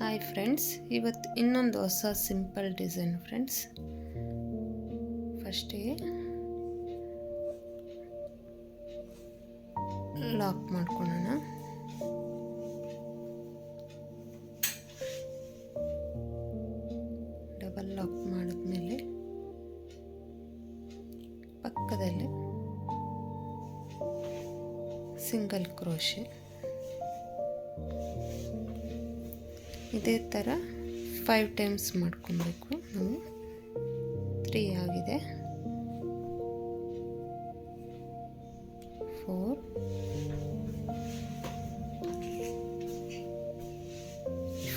Hi friends, ಇವತ್ತು ಇನ್ನೊಂದು ಹೊಸ ಸಿಂಪಲ್ ಡಿಸೈನ್ ಫ್ರೆಂಡ್ಸ್. ಫಸ್ಟಿಗೆ ಲಾಕ್ ಮಾಡ್ಕೊಳ್ಳೋಣ. ಡಬಲ್ ಲಾಕ್ ಮಾಡಿದ್ಮೇಲೆ ಪಕ್ಕದಲ್ಲಿ ಸಿಂಗಲ್ ಕ್ರೋಶೆ. ಇದೇ ಥರ 5 ಟೈಮ್ಸ್ ಮಾಡ್ಕೊಬೇಕು. ನಾವು 3 ಆಗಿದೆ. 4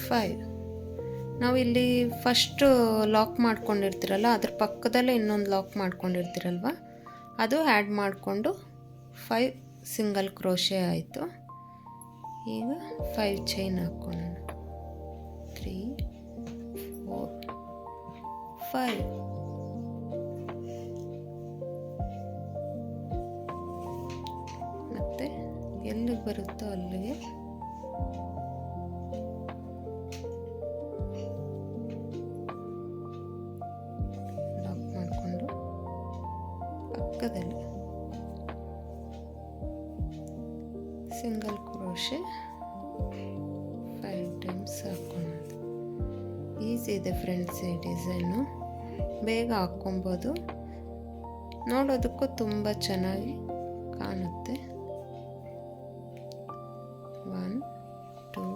5. ನಾವು ಇಲ್ಲಿ ಫಸ್ಟ್ ಲಾಕ್ ಮಾಡ್ಕೊಂಡಿರ್ತೀರಲ್ಲ, ಅದ್ರ ಪಕ್ಕದಲ್ಲೇ ಇನ್ನೊಂದು ಲಾಕ್ ಮಾಡ್ಕೊಂಡಿರ್ತೀರಲ್ವ, ಅದು ಆ್ಯಡ್ ಮಾಡಿಕೊಂಡು 5 ಸಿಂಗಲ್ ಕ್ರೋಶೆ ಆಯಿತು. ಈಗ 5 ಚೈನ್ ಹಾಕ್ಕೊಳ್ಳೋಣ. 3 4 5. ಮತ್ತೆ ಎಲ್ಲಿಗೆ ಬರುತ್ತೋ ಅಲ್ಲಿಗೆ ಲಾಕ್ ಮಾಡಿಕೊಂಡು ಪಕ್ಕದಲ್ಲಿ ಸಿಂಗಲ್ ಕ್ರೋಶೆ 5 ಟೈಮ್ಸ್ ಹಾಕ್ಕೊಳ್ಳೋದು. ಈಸಿ ಇದೆ ಫ್ರೆಂಡ್ಸ್. ಈ ಡಿಸೈನು ಬೇಗ ಹಾಕ್ಕೊಬೋದು, ನೋಡೋದಕ್ಕೂ ತುಂಬ ಚೆನ್ನಾಗಿ ಕಾಣುತ್ತೆ. 1 2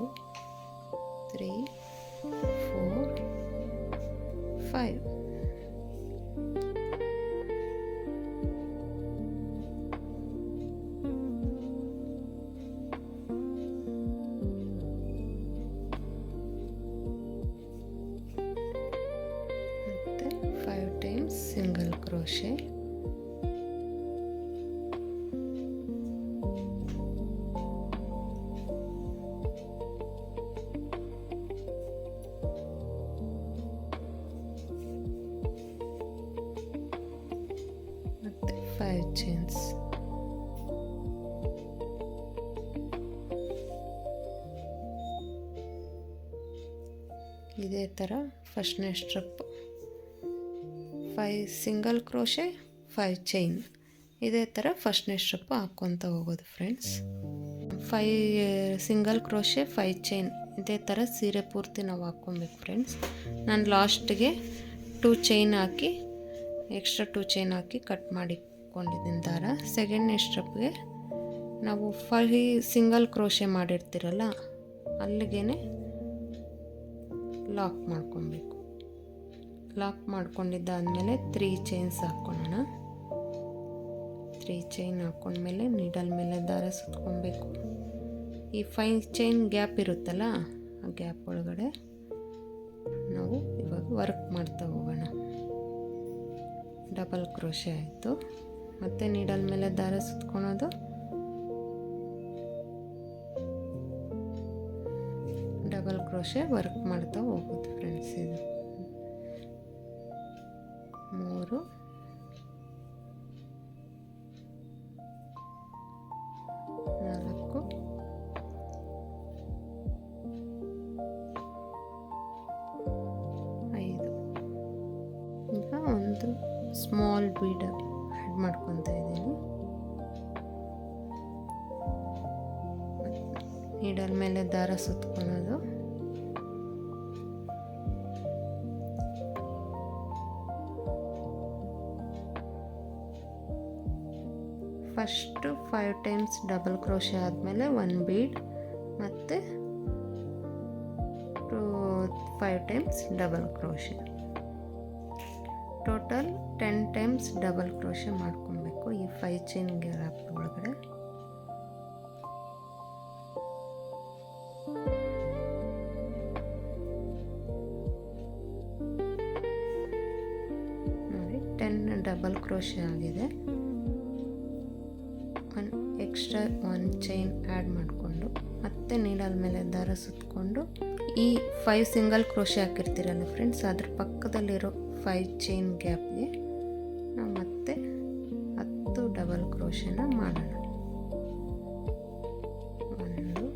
3 4 5. ಮತ್ತೆ 5 ಟೈಮ್ಸ್ ಸಿಂಗಲ್ ಕ್ರೋಶೆ. ಮತ್ತೆ 5 ಚೈನ್ಸ್. ಇದೇ ಥರ ಫಸ್ಟ್ನೇ ಸ್ಟೆಪ್ 5 ಸಿಂಗಲ್ ಕ್ರೋಶೆ 5 ಚೈನ್. ಇದೇ ಥರ ಫಸ್ಟ್ನೇ ಸ್ಟೆಪ್ ಹಾಕ್ಕೊತ ಹೋಗೋದು ಫ್ರೆಂಡ್ಸ್. 5 single crochet 5 chain. ಇದೇ ಥರ ಸೀರೆ ಪೂರ್ತಿ ನಾವು ಹಾಕ್ಕೊಬೇಕು ಫ್ರೆಂಡ್ಸ್. ನಾನು ಲಾಸ್ಟಿಗೆ 2 ಚೈನ್ ಹಾಕಿ, ಎಕ್ಸ್ಟ್ರಾ 2 ಚೈನ್ ಹಾಕಿ ಕಟ್ ಮಾಡಿಕೊಂಡಿದ್ದೀನಿ ದಾರ. ಸೆಕೆಂಡ್ನೇ ಸ್ಟೆಪ್ಗೆ ನಾವು 5 ಸಿಂಗಲ್ ಕ್ರೋಶೆ ಮಾಡಿರ್ತೀರಲ್ಲ, ಅಲ್ಲಿಗೆ ಲಾಕ್ ಮಾಡ್ಕೊಬೇಕು. ಲಾಕ್ ಮಾಡ್ಕೊಂಡಿದ್ದಾದಮೇಲೆ 3 ಚೈನ್ಸ್ ಹಾಕ್ಕೊಳ್ಳೋಣ. 3 ಚೈನ್ ಹಾಕ್ಕೊಂಡ್ಮೇಲೆ ನೀಡಲ್ ಮೇಲೆ ದಾರ ಸುತ್ಕೊಬೇಕು. ಈ 5 ಚೈನ್ ಗ್ಯಾಪ್ ಇರುತ್ತಲ್ಲ, ಆ ಗ್ಯಾಪ್ ಒಳಗಡೆ ನಾವು ಇವಾಗ ವರ್ಕ್ ಮಾಡ್ತಾ ಹೋಗೋಣ. ಡಬಲ್ ಕ್ರೋಶೆ ಆಯಿತು. ಮತ್ತು ನೀಡಲ್ ಮೇಲೆ ದಾರ ಸುತ್ಕೊಳೋದು, ಡಬಲ್ ಕ್ರೋಶೆ ವರ್ಕ್ ಮಾಡ್ತಾ ಹೋಗೋದು ಫ್ರೆಂಡ್ಸ್. ಇದು 3 4 5. ಈಗ ಒಂದು ಸ್ಮಾಲ್ ಬೀಡ್ ಆ್ಯಡ್ ಮಾಡ್ಕೊತಾ ಇದ್ದೀನಿ. ನೀಡಲ್ ಮೇಲೆ ದಾರ ಸುತ್ಕೊಳೋದು. ಫಸ್ಟು 5 ಟೈಮ್ಸ್ ಡಬಲ್ ಕ್ರೋಶೆ ಆದಮೇಲೆ 1 ಬೀಡ್, ಮತ್ತು 5 times double crochet. Total 10 times double crochet ಮಾಡ್ಕೊಬೇಕು ಈ 5 ಚೈನ್ ಗ್ಯಾಪ್ ಒಳಗಡೆ. ನೋಡಿ 10 ಡಬಲ್ ಕ್ರೋಶೆ ಆಗಿದೆ. ಎಕ್ಸ್ಟ್ರಾ 1 ಚೈನ್ ಆ್ಯಡ್ ಮಾಡಿಕೊಂಡು ಮತ್ತೆ ನೀಡಲ್ ಮೇಲೆ ದಾರ ಸುತ್ಕೊಂಡು ಈ 5 ಸಿಂಗಲ್ ಕ್ರೋಶೆ ಹಾಕಿರ್ತೀರಲ್ಲ ಫ್ರೆಂಡ್ಸ್, ಅದ್ರ ಪಕ್ಕದಲ್ಲಿರೋ 5 ಚೈನ್ ಗ್ಯಾಪ್ಗೆ ನಾವು ಮತ್ತೆ 10 ಡಬಲ್ ಕ್ರೋಶೆನ ಮಾಡೋಣ. 1 2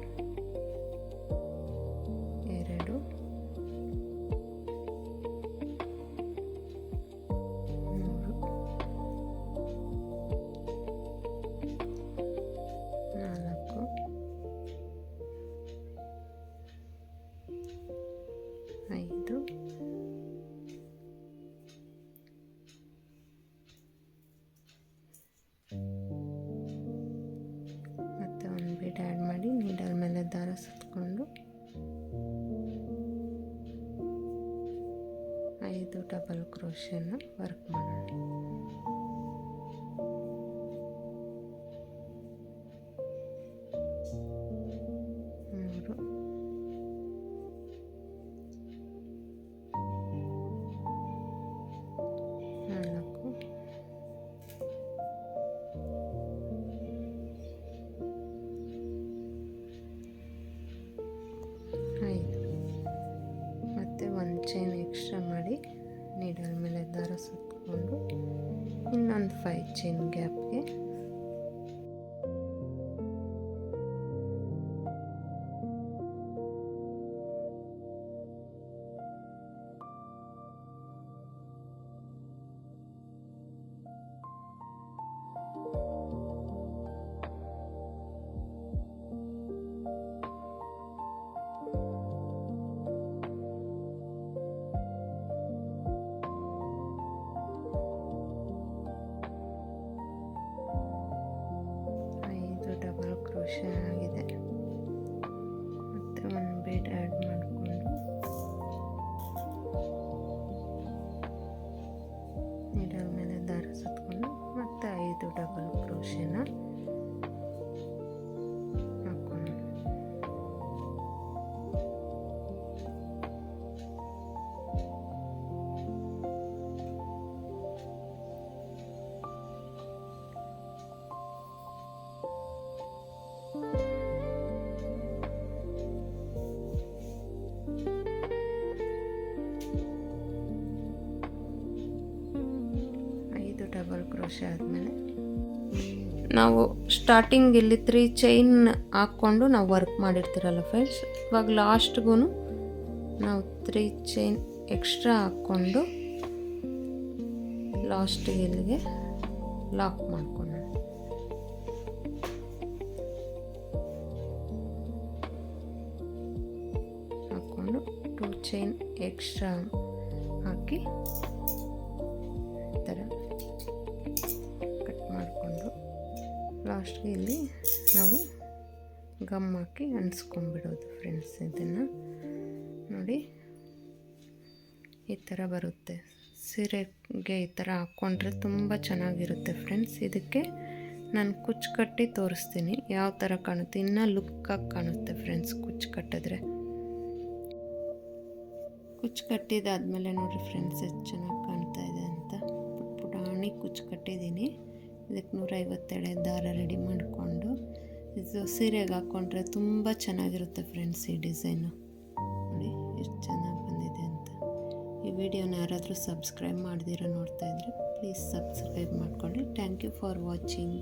5 ಮತ್ತು ಒಂದು ಬೀಡ್ ಆ್ಯಡ್ ಮಾಡಿ ನೀಡಲ್ ಮೇಲೆ ದಾರ ಸುತ್ತಕೊಂಡು 5 ಡಬಲ್ ಕ್ರೋಶೆನ ವರ್ಕ್ ಮಾಡೋಣ. ಚೈನ್ ಎಕ್ಸ್ಟ್ರಾ ಮಾಡಿ ನೀಡಲ್ ಮೇಲೆ ದಾರ ಸುತ್ತಕೊಂಡು ಇನ್ನೊಂದು 5 ಚೈನ್ ಗ್ಯಾಪ್ಗೆ ಡಬಲ್ ಕ್ರೋಶೆ ಆಗಿದೆ. ಮತ್ತು ಒಂದು ಬೀಡ್ ಆ್ಯಡ್ ಮಾಡಿಕೊಂಡು ನೀಡಲ್ ಮೇಲೆ ದಾರ ಸುತ್ತಕೊಂಡು ಮತ್ತು 5 ಡಬಲ್ ಕ್ರೋಶೆನ ಹಾಕ್ಕೊಂಡು 5 ಡಬಲ್ ಕ್ರೋಶೆ ಆದಮೇಲೆ ನಾವು ಸ್ಟಾರ್ಟಿಂಗ್ ಇಲ್ಲಿ 3 ಚೈನ್ ಹಾಕ್ಕೊಂಡು ನಾವು ವರ್ಕ್ ಮಾಡಿರ್ತೀರಲ್ಲ ಫ್ರೆಂಡ್ಸ್, ಇವಾಗ ಲಾಸ್ಟ್ಗೂ ನಾವು 3 ಚೈನ್ ಎಕ್ಸ್ಟ್ರಾ ಹಾಕ್ಕೊಂಡು ಲಾಸ್ಟಿಗೆ ಇಲ್ಲಿಗೆ ಲಾಕ್ ಮಾಡ್ಕೊಳ್ಳೋಣ. ಹಾಕ್ಕೊಂಡು 2 ಚೈನ್ ಎಕ್ಸ್ಟ್ರಾ ಹಾಕಿ ಈ ಥರ ಕಟ್ ಮಾಡಿಕೊಂಡು ಲಾಸ್ಟ್ಗೆ ಇಲ್ಲಿ ನಾವು ಗಮ್ ಹಾಕಿ ಅಂಟಿಸ್ಕೊಂಡ್ಬಿಡೋದು ಫ್ರೆಂಡ್ಸ್. ಇದನ್ನು ನೋಡಿ ಈ ಥರ ಬರುತ್ತೆ. ಸೀರೆಗೆ ಈ ಥರ ಹಾಕ್ಕೊಂಡ್ರೆ ತುಂಬ ಚೆನ್ನಾಗಿರುತ್ತೆ ಫ್ರೆಂಡ್ಸ್. ಇದಕ್ಕೆ ನಾನು ಕುಚ್ಚು ಕಟ್ಟಿ ತೋರಿಸ್ತೀನಿ ಯಾವ ಥರ ಕಾಣುತ್ತೆ. ಇನ್ನೂ ಲುಕ್ಕಾಗಿ ಕಾಣುತ್ತೆ ಫ್ರೆಂಡ್ಸ್ ಕುಚ್ಚು ಕಟ್ಟಿದ್ರೆ. ಕುಚ್ಚು ಕಟ್ಟಿದಾದ್ಮೇಲೆ ನೋಡಿರಿ ಫ್ರೆಂಡ್ಸ್ ಎಷ್ಟು ಚೆನ್ನಾಗಿ ಕಾಣ್ತಾ ಇದೆ ಅಂತ. ಪುಟಾಣಿ ಕುಚ್ಚು ಕಟ್ಟಿದ್ದೀನಿ. ಇದಕ್ಕೆ 150 ಎಳೆ ದಾರ ರೆಡಿ ಮಾಡಿಕೊಂಡು ಇದು ಸೀರೆಗೆ ಹಾಕ್ಕೊಂಡ್ರೆ ತುಂಬ ಚೆನ್ನಾಗಿರುತ್ತೆ ಫ್ರೆಂಡ್ಸ್. ಈ ಡಿಸೈನು ನೋಡಿ ಎಷ್ಟು ಚೆನ್ನಾಗಿ ಬಂದಿದೆ ಅಂತ. ಈ ವಿಡಿಯೋನ ಯಾರಾದರೂ ಸಬ್ಸ್ಕ್ರೈಬ್ ಮಾಡ್ದಿರೋ ನೋಡ್ತಾ ಇದ್ದರೆ ಪ್ಲೀಸ್ ಸಬ್ಸ್ಕ್ರೈಬ್ ಮಾಡ್ಕೊಳ್ಳಿ. Thank you for watching.